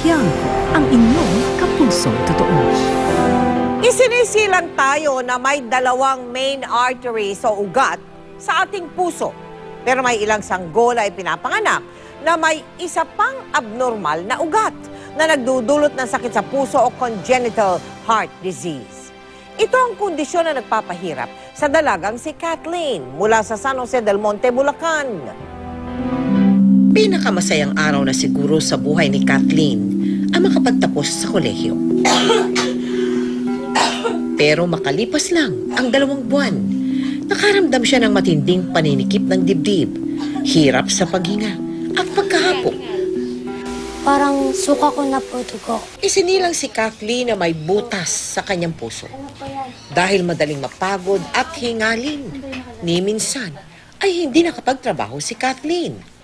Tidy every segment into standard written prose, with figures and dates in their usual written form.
Tiangco, ang inyong kapusong totoo. Isinisilang tayo na may dalawang main arteries o ugat sa ating puso. Pero may ilang sanggol ay pinapanganak na may isa pang abnormal na ugat na nagdudulot ng sakit sa puso o congenital heart disease. Ito ang kondisyon na nagpapahirap sa dalagang si Kathleen mula sa San Jose del Monte, Bulacan. Pinakamasayang araw na siguro sa buhay ni Kathleen ang makapagtapos sa kolehiyo. Pero makalipas lang ang 2 buwan, nakaramdam siya ng matinding paninikip ng dibdib, hirap sa paghinga at pagkahapo. Parang suka ko na po dugo. Isinilang si Kathleen na may butas sa kanyang puso. Dahil madaling mapagod at hingalin, ni minsan ay hindi nakapagtrabaho si Kathleen.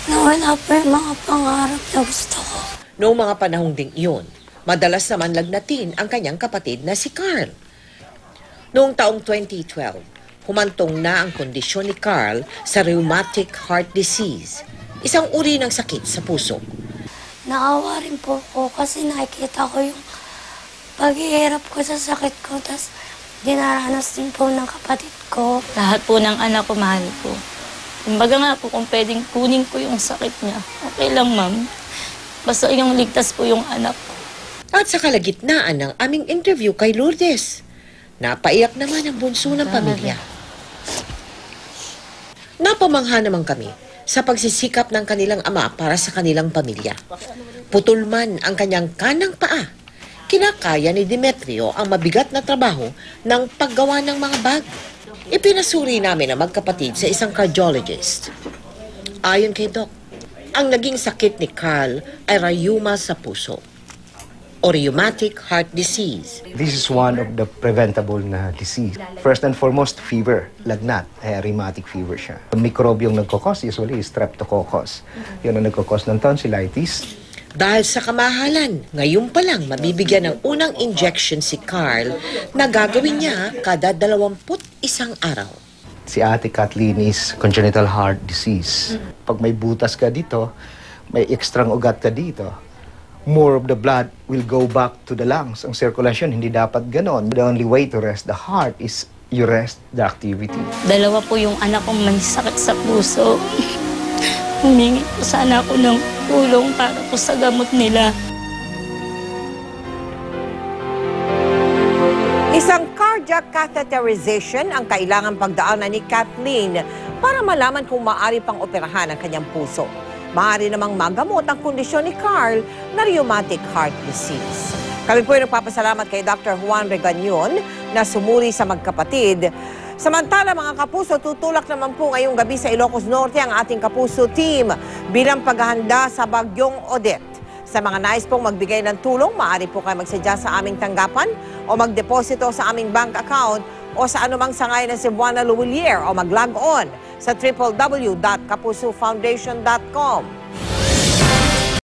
Nawala po yung mga pangarap na gusto ko. Noong mga panahong ding iyon, madalas naman lagnatin ang kanyang kapatid na si Carl. Noong taong 2012, humantong na ang kondisyon ni Carl sa rheumatic heart disease, isang uri ng sakit sa puso. Naawa rin po ko kasi nakikita ko yung paghihirap ko sa sakit ko, tapos dinaranas din po ng kapatid ko. Lahat po ng anak ko, mahal ko. Kumbaga nga po, kung pwedeng kunin ko yung sakit niya, okay lang, ma'am. Basta yung ligtas po yung anak ko. At sa kalagitnaan ng aming interview kay Lourdes, napaiyak naman ang bunso ng pamilya. Napamangha naman kami sa pagsisikap ng kanilang ama para sa kanilang pamilya. Putol man ang kanyang kanang paa, kinakaya ni Demetrio ang mabigat na trabaho ng paggawa ng mga bag. Ipinasuri namin ang magkapatid sa isang cardiologist. Ayon kay Doc, ang naging sakit ni Carl ay rheuma sa puso o rheumatic heart disease. This is one of the preventable na disease. First and foremost, fever, lagnat, rheumatic fever siya. Ang mikrobyong nagkakos usually is streptococcus. Yun ang nagkakos ng tonsillitis. Dahil sa kamahalan, ngayon pa lang mabibigyan ng unang injection si Carl na gagawin niya kada 21 araw. Si Ate Kathleen is congenital heart disease. Pag may butas ka dito, may ekstrang ugat ka dito, more of the blood will go back to the lungs. Ang circulation hindi dapat ganon. The only way to rest the heart is you rest the activity. 2 po yung anak ko may sakit sa puso. Humingi po sana ako ng tulong para po sa gamot nila. Isang cardiac catheterization ang kailangan pagdaanan ni Kathleen para malaman kung maaari pang operahan ang kanyang puso. Maaari namang magamot ang kondisyon ni Carl na rheumatic heart disease. Kami po ay nagpapasalamat kay Dr. Juan Regañon na sumuri sa magkapatid. Samantala mga kapuso, tutulak naman po ngayong gabi sa Ilocos Norte ang ating kapuso team bilang paghahanda sa bagyong Odette. Sa mga nais pong magbigay ng tulong, maaari po kayo magsadya sa aming tanggapan o magdeposito sa aming bank account o sa anumang sangay ng Cebuana Luwilier o mag-log on sa www.kapusofoundation.com.